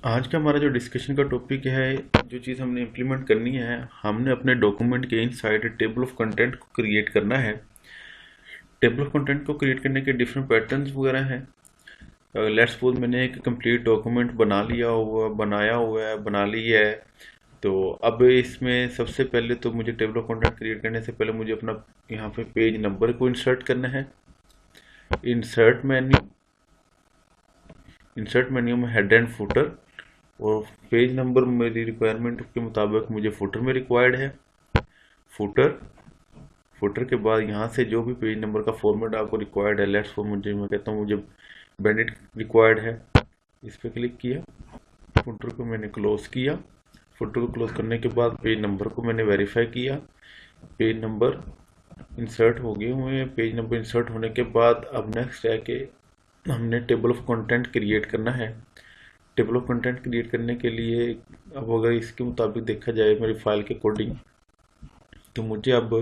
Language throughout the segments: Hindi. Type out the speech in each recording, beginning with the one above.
आज का हमारा जो डिस्कशन का टॉपिक है, जो चीज़ हमने इम्प्लीमेंट करनी है, हमने अपने डॉक्यूमेंट के इनसाइड टेबल ऑफ कंटेंट को क्रिएट करना है। टेबल ऑफ कंटेंट को क्रिएट करने के डिफरेंट पैटर्न्स वगैरह हैं। लेट्स सपोज मैंने एक कंप्लीट डॉक्यूमेंट बनाया हुआ है, बना लिया है। तो अब इसमें सबसे पहले तो मुझे टेबल ऑफ कंटेंट क्रिएट करने से पहले मुझे अपना यहाँ पे पेज नंबर को इंसर्ट करना है। इंसर्ट मेन्यू इंसर्ट मेन्यू में हेड एंड फुटर, और पेज नंबर मेरी रिक्वायरमेंट के मुताबिक मुझे फुटर में रिक्वायर्ड है। फुटर फुटर के बाद यहाँ से जो भी पेज नंबर का फॉर्मेट आपको रिक्वायर्ड है, लेट्स फॉर मैं कहता हूँ मुझे बैंडेड रिक्वायर्ड है। इस पर क्लिक किया, फुटर को मैंने क्लोज किया। फुटर को क्लोज करने के बाद पेज नंबर को मैंने वेरीफाई किया। पेज नंबर इंसर्ट हो गए हुए हैं। पेज नंबर इंसर्ट होने के बाद अब नेक्स्ट है कि हमने टेबल ऑफ कंटेंट क्रिएट करना है। टेबल ऑफ कंटेंट क्रिएट करने के लिए अब अगर इसके मुताबिक देखा जाए मेरी फाइल के अकॉर्डिंग, तो मुझे अब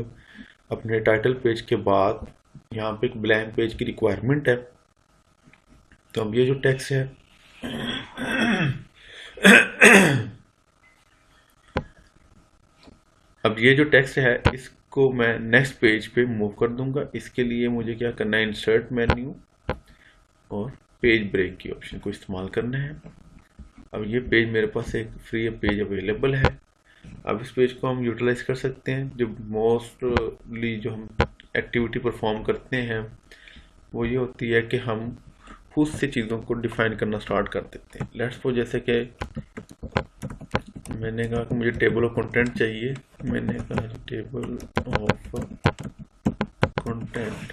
अपने टाइटल पेज के बाद यहाँ पे एक ब्लैंक पेज की रिक्वायरमेंट है। तो अब ये जो टेक्स्ट है अब ये जो टेक्स्ट है इसको मैं नेक्स्ट पेज पे मूव कर दूंगा। इसके लिए मुझे क्या करना है, इंसर्ट मेन्यू और पेज ब्रेक की ऑप्शन को इस्तेमाल करना है। अब ये पेज मेरे पास एक फ्री पेज अवेलेबल है। अब इस पेज को हम यूटिलाइज कर सकते हैं। जो मोस्टली जो हम एक्टिविटी परफॉर्म करते हैं वो ये होती है कि हम खुद से चीज़ों को डिफाइन करना स्टार्ट कर देते हैं। लेट्स सपोज जैसे कि मैंने कहा कि मुझे टेबल ऑफ कंटेंट चाहिए। मैंने कहा टेबल ऑफ कंटेंट,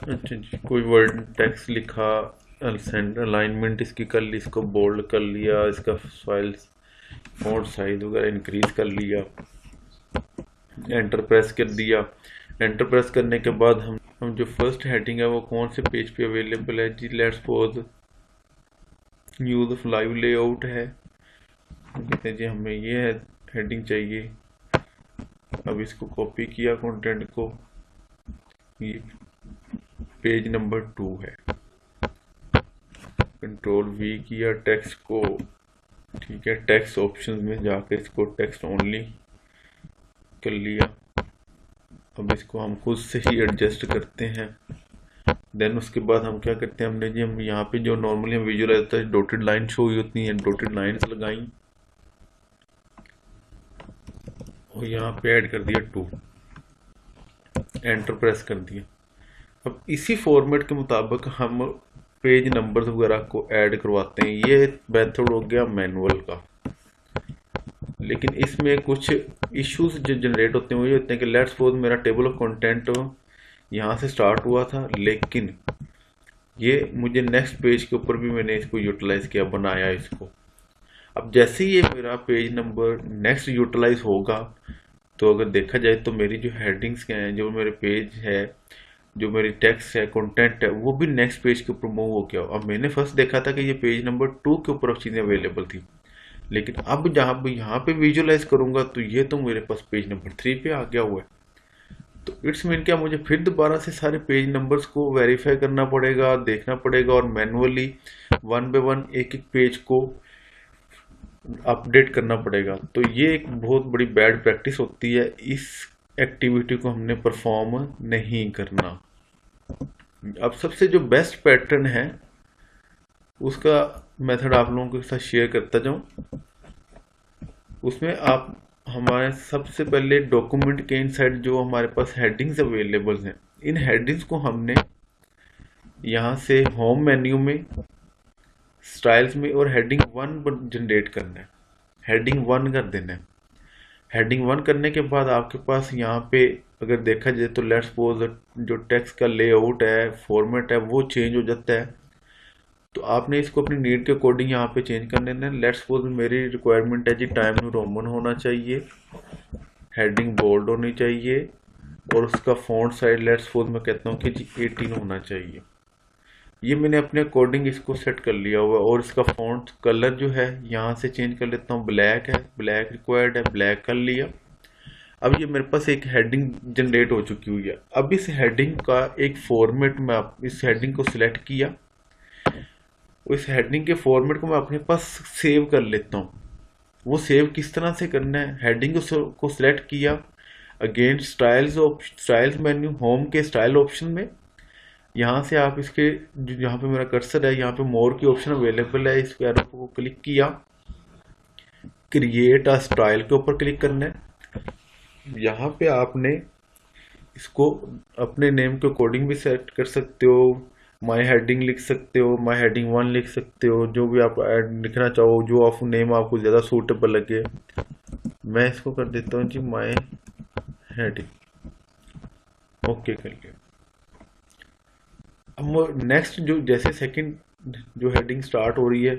अच्छा जी, कोई वर्ड टेक्स्ट लिखा, अलाइनमेंट इसकी कर ली, इसको बोल्ड कर लिया, इसका फाइल्स फॉन्ट साइज वगैरह इंक्रीज कर लिया, एंटर प्रेस कर दिया। एंटर प्रेस करने के बाद हम जो फर्स्ट हेडिंग है वो कौन से पेज पे अवेलेबल है जी, let's suppose use of live layout है। कहते हैं जी हमें ये हेडिंग चाहिए। अब इसको कॉपी किया कंटेंट को, ये पेज नंबर 2 है। कंट्रोल वी किया टेक्स्ट को, ठीक है, टेक्स्ट ऑप्शन में जाकर इसको टेक्स्ट ओनली कर लिया। अब इसको हम खुद से ही एडजस्ट करते हैं। देन उसके बाद हम क्या करते हैं, हमने जी हम यहाँ पे जो नॉर्मली हम विजुअलाइज होता है डॉटेड लाइन शो हुई होती है, डॉटेड लाइन्स लगाई और यहाँ पे ऐड कर दिया 2, एंटर प्रेस कर दिया। अब इसी फॉर्मेट के मुताबिक हम पेज नंबर्स वगैरह को ऐड करवाते हैं। ये मेथड हो गया मैनुअल का, लेकिन इसमें कुछ इश्यूज जो जनरेट होते हैं वो ये होते हैं कि लेट्स सपोज मेरा टेबल ऑफ कंटेंट यहाँ से स्टार्ट हुआ था, लेकिन ये मुझे नेक्स्ट पेज के ऊपर भी मैंने इसको यूटिलाइज किया, बनाया इसको। अब जैसे ही ये मेरा पेज नंबर नेक्स्ट यूटिलाइज होगा, तो अगर देखा जाए तो मेरी जो हेडिंग्स हैं, जो मेरे पेज है, जो मेरी टेक्स्ट है, कंटेंट है, वो भी नेक्स्ट पेज के ऊपर मूव हो गया। अब मैंने फर्स्ट देखा था कि ये पेज नंबर 2 के ऊपर चीज़ें अवेलेबल थी, लेकिन अब जहाँ यहाँ पे विजुअलाइज करूंगा तो ये तो मेरे पास पेज नंबर 3 पे आ गया हुआ है। तो इट्स मीन क्या, मुझे फिर दोबारा से सारे पेज नंबर्स को वेरीफाई करना पड़ेगा, देखना पड़ेगा, और मैनुअली 1 बाय 1 एक एक पेज को अपडेट करना पड़ेगा। तो ये एक बहुत बड़ी बैड प्रैक्टिस होती है। इस एक्टिविटी को हमने परफॉर्म नहीं करना। अब सबसे जो बेस्ट पैटर्न है उसका मेथड आप लोगों के साथ शेयर करता जाऊं। उसमें आप हमारे सबसे पहले डॉक्यूमेंट के इनसाइड जो हमारे पास हेडिंग्स अवेलेबल हैं, इन हेडिंग्स को हमने यहाँ से होम मेन्यू में, स्टाइल्स में, और हेडिंग 1 जनरेट करना है। हेडिंग 1 कर देना है। हेडिंग 1 करने के बाद आपके पास यहाँ पे अगर देखा जाए तो लेट्स सपोज जो टेक्स्ट का लेआउट है, फॉर्मेट है, वो चेंज हो जाता है। तो आपने इसको अपनी नीड के अकॉर्डिंग यहाँ पे चेंज कर लेना है। लेट्स सपोज मेरी रिक्वायरमेंट है जी टाइम न्यू रोमन होना चाहिए, हेडिंग बोल्ड होनी चाहिए, और उसका फॉन्ट साइज लेट्स सपोज मैं कहता हूँ कि जी 18 होना चाहिए। ये मैंने अपने अकॉर्डिंग इसको सेट कर लिया हुआ है। और इसका फॉन्ट कलर जो है यहाँ से चेंज कर लेता हूँ, ब्लैक है, ब्लैक रिक्वायर्ड है, ब्लैक कर लिया। अब ये मेरे पास एक हेडिंग जनरेट हो चुकी हुई है। अब इस हेडिंग का एक फॉर्मेट में इस हेडिंग को सिलेक्ट किया, इस हेडिंग के फॉर्मेट को मैं अपने पास सेव कर लेता हूँ। वो सेव किस तरह से करना है, हेडिंग को सिलेक्ट किया, अगेन स्टाइल्स मेन्यू, होम के स्टाइल ऑप्शन में यहाँ से आप इसके यहाँ पे मेरा कर्सर है, यहाँ पे मोर की ऑप्शन अवेलेबल है, इस एरो को क्लिक किया, क्रिएट अ स्टाइल के ऊपर क्लिक करना है। यहाँ पे आपने इसको अपने नेम के अकॉर्डिंग भी सेट कर सकते हो, माई हेडिंग लिख सकते हो, माई हेडिंग 1 लिख सकते हो, जो भी आप लिखना चाहो, जो आप नेम आपको ज़्यादा सूटेबल लगे। मैं इसको कर देता हूँ जी माई हेडिंग, ओके कर लिया। अब नेक्स्ट जो जैसे सेकंड जो हेडिंग स्टार्ट हो रही है,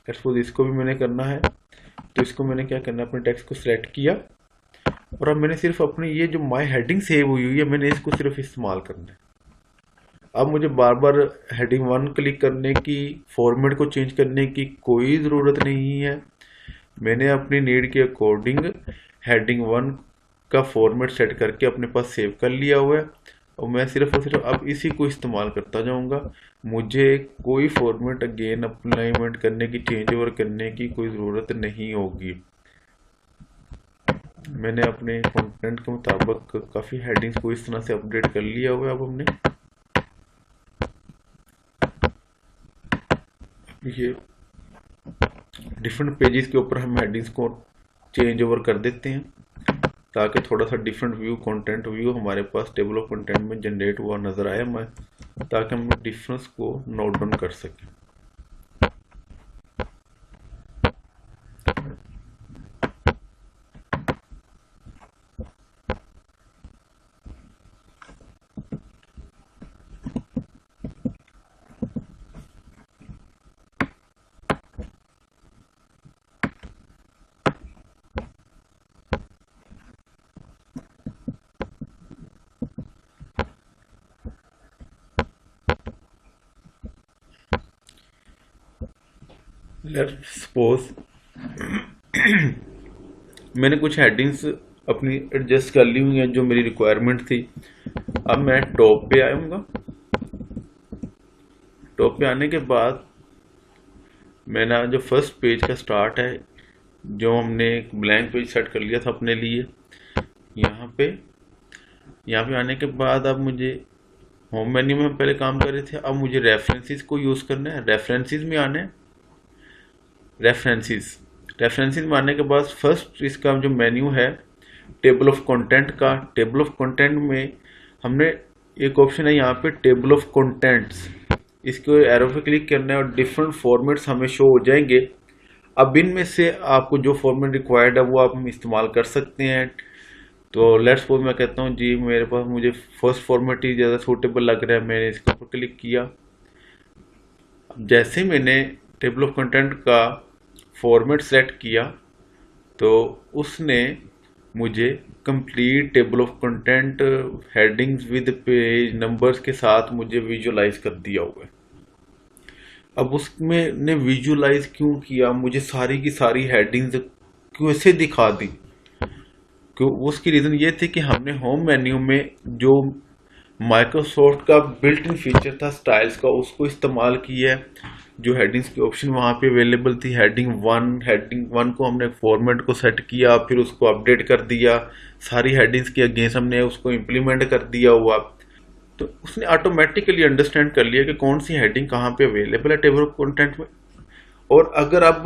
सपोज इसको भी मैंने करना है, तो इसको मैंने क्या करना है, अपने टेक्स्ट को सिलेक्ट किया और अब मैंने सिर्फ अपनी ये जो माई हेडिंग सेव हुई है मैंने इसको सिर्फ इस्तेमाल करना है। अब मुझे बार बार हेडिंग 1 क्लिक करने की, फॉर्मेट को चेंज करने की कोई ज़रूरत नहीं है। मैंने अपनी नीड के अकॉर्डिंग हेडिंग 1 का फॉर्मेट सेट करके अपने पास सेव कर लिया हुआ है और मैं सिर्फ और सिर्फ अब इसी को इस्तेमाल करता जाऊंगा। मुझे कोई फॉर्मेट अगेन अप्लाइमेंट करने की, चेंज ओवर करने की कोई ज़रूरत नहीं होगी। मैंने अपने कंटेंट के मुताबिक काफ़ी हेडिंग्स को इस तरह से अपडेट कर लिया हुआ है। अब हमने ये डिफरेंट पेजेस के ऊपर हम हेडिंग्स को चेंज ओवर कर देते हैं ताकि थोड़ा सा डिफरेंट व्यू, कंटेंट व्यू हमारे पास टेबल ऑफ कंटेंट में जनरेट हुआ नज़र आए, ताकि हम डिफरेंस को नोट डाउन कर सकें। लेट्स सपोज मैंने कुछ हेडिंग्स अपनी एडजस्ट कर ली हुई हैं जो मेरी रिक्वायरमेंट थी। अब मैं टॉप पे आऊँगा। टॉप पे आने के बाद मैंने जो फर्स्ट पेज का स्टार्ट है, जो हमने एक ब्लैंक पेज सेट कर लिया था अपने लिए, यहाँ पे आने के बाद अब मुझे होम मेन्यू में हम पहले काम कर रहे थे, अब मुझे रेफरेंसेस को यूज़ करना है। रेफरेंसेस में आना है, रेफरेंसेस में आने के बाद फर्स्ट इसका जो मेन्यू है टेबल ऑफ कंटेंट का, टेबल ऑफ कंटेंट में हमने एक ऑप्शन है यहाँ पे टेबल ऑफ कंटेंट्स, इसको एरो पे क्लिक करना है और डिफरेंट फॉर्मेट्स हमें शो हो जाएंगे। अब इनमें से आपको जो फॉर्मेट रिक्वायर्ड है वो आप इस्तेमाल कर सकते हैं। तो लेट्स सपोज मैं कहता हूँ जी मेरे पास मुझे फर्स्ट फॉर्मेट ही ज़्यादा सूटेबल लग रहा है, मैंने इसके ऊपर क्लिक किया। जैसे मैंने टेबल ऑफ कंटेंट का फॉर्मेट सेलेक्ट किया तो उसने मुझे complete table of content headings with page numbers के साथ मुझे विजुअलाइज कर दिया हुआ है। अब उसमें ने विजुअलाइज क्यों किया, मुझे सारी की सारी हेडिंग्स क्यों ऐसे दिखा दी, क्यों? उसकी रीज़न ये थी कि हमने होम मेन्यू में जो माइक्रोसॉफ्ट का बिल्ट इन फीचर था स्टाइल्स का, उसको इस्तेमाल किया है। जो हेडिंग्स की ऑप्शन वहाँ पे अवेलेबल थी, हेडिंग 1 को हमने फॉर्मेट को सेट किया, फिर उसको अपडेट कर दिया, सारी हेडिंग्स के अगेंस्ट हमने उसको इम्प्लीमेंट कर दिया हुआ। तो उसने ऑटोमेटिकली अंडरस्टैंड कर लिया कि कौन सी हेडिंग कहाँ पे अवेलेबल है टेबल ऑफ कंटेंट में। और अगर अब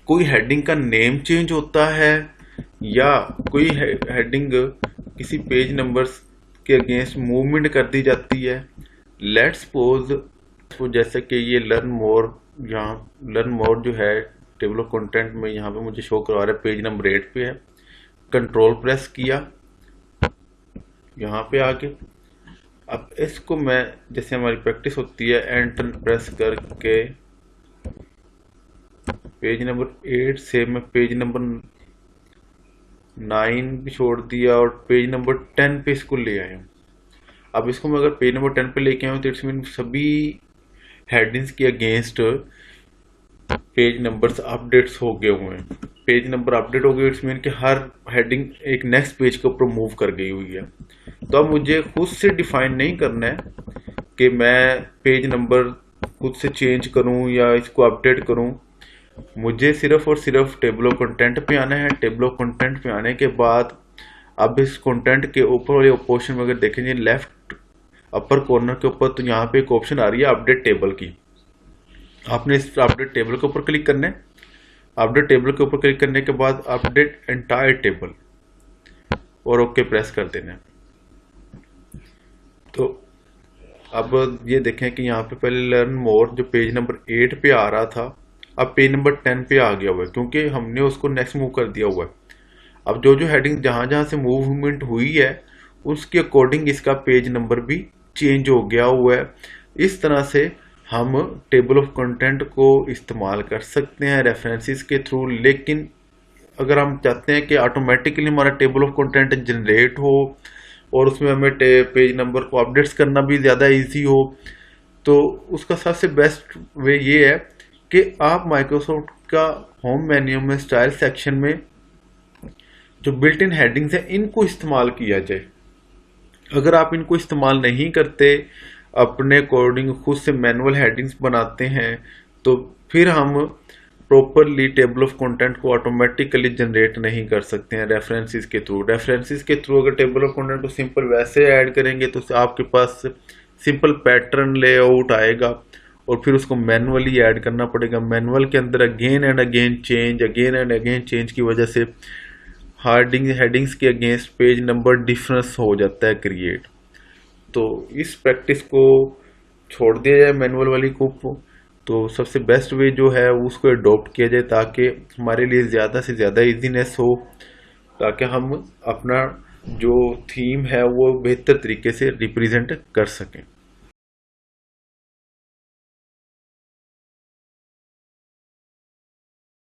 कोई हेडिंग का नेम चेंज होता है या कोई हेडिंग किसी पेज नंबर्स के अगेंस्ट मूवमेंट कर दी जाती है, लेट्स सपोज जैसे कि ये लर्न मोर, यहाँ लर्न मोर जो है टेबल ऑफ कंटेंट में यहाँ पे मुझे शो करवा रहा है पेज नंबर 8 पे है। कंट्रोल प्रेस किया यहाँ पे आके, अब इसको मैं जैसे हमारी प्रैक्टिस होती है एंटर प्रेस करके पेज नंबर 8 से मैं पेज नंबर 9 भी छोड़ दिया और पेज नंबर 10 पे इसको ले आया हूँ। अब इसको मैं अगर पेज नंबर 10 पे लेके आया हूँ तो इट्स मीन सभी हेडिंग्स के अगेंस्ट पेज नंबर्स अपडेट्स हो गए हुए हैं। पेज नंबर अपडेट हो गया, इट्स मीन कि हर हेडिंग एक नेक्स्ट पेज के ऊपर मूव कर गई हुई है। तो अब मुझे खुद से डिफाइन नहीं करना है कि मैं पेज नंबर खुद से चेंज करूं या इसको अपडेट करूं। मुझे सिर्फ और सिर्फ टेबल ऑफ कंटेंट पे आना है। टेबल ऑफ कंटेंट पे आने के बाद अब इस कंटेंट के ऊपर वाले पोर्शन में अगर देखेंगे लेफ्ट अपर कॉर्नर के ऊपर, तो यहाँ पे एक ऑप्शन आ रही है अपडेट टेबल की। आपने इस अपडेट टेबल के ऊपर क्लिक करना है। अपडेट टेबल के ऊपर क्लिक करने के बाद अपडेट एंटायर टेबल और ओके प्रेस कर देना है। तो अब ये देखें कि यहाँ पे पहले लर्न मोर जो पेज नंबर 8 पे आ रहा था, अब पेज नंबर 10 पे आ गया हुआ है, क्योंकि हमने उसको नेक्स्ट मूव कर दिया हुआ है। अब जो जो हेडिंग जहां जहां से मूवमेंट हुई है उसके अकॉर्डिंग इसका पेज नंबर भी चेंज हो गया हुआ है। इस तरह से हम टेबल ऑफ कंटेंट को इस्तेमाल कर सकते हैं रेफरेंसेस के थ्रू। लेकिन अगर हम चाहते हैं कि ऑटोमेटिकली हमारा टेबल ऑफ कंटेंट जनरेट हो और उसमें हमें पेज नंबर को अपडेट्स करना भी ज़्यादा इजी हो, तो उसका सबसे बेस्ट वे ये है कि आप माइक्रोसॉफ्ट का होम मेन्यू में स्टाइल सेक्शन में जो बिल्ट इन हेडिंग्स है इनको इस्तेमाल किया जाए। अगर आप इनको इस्तेमाल नहीं करते, अपने अकॉर्डिंग खुद से मैनुअल हेडिंग्स बनाते हैं, तो फिर हम प्रॉपरली टेबल ऑफ कंटेंट को ऑटोमेटिकली जनरेट नहीं कर सकते हैं रेफरेंसेस के थ्रू। रेफरेंसेस के थ्रू अगर टेबल ऑफ कंटेंट को सिंपल वैसे ऐड करेंगे तो आपके पास सिंपल पैटर्न लेआउट आएगा और फिर उसको मैनुअली ऐड करना पड़ेगा। मैनुअल के अंदर अगेन एंड अगेन चेंज की वजह से हेडिंग्स के अगेंस्ट पेज नंबर डिफरेंस हो जाता है क्रिएट। तो इस प्रैक्टिस को छोड़ दिया जाए मैनुअल वाली को, तो सबसे बेस्ट वे जो है उसको अडॉप्ट किया जाए ताकि हमारे लिए ज़्यादा से ज़्यादा इजीनेस हो, ताकि हम अपना जो थीम है वो बेहतर तरीके से रिप्रेजेंट कर सकें।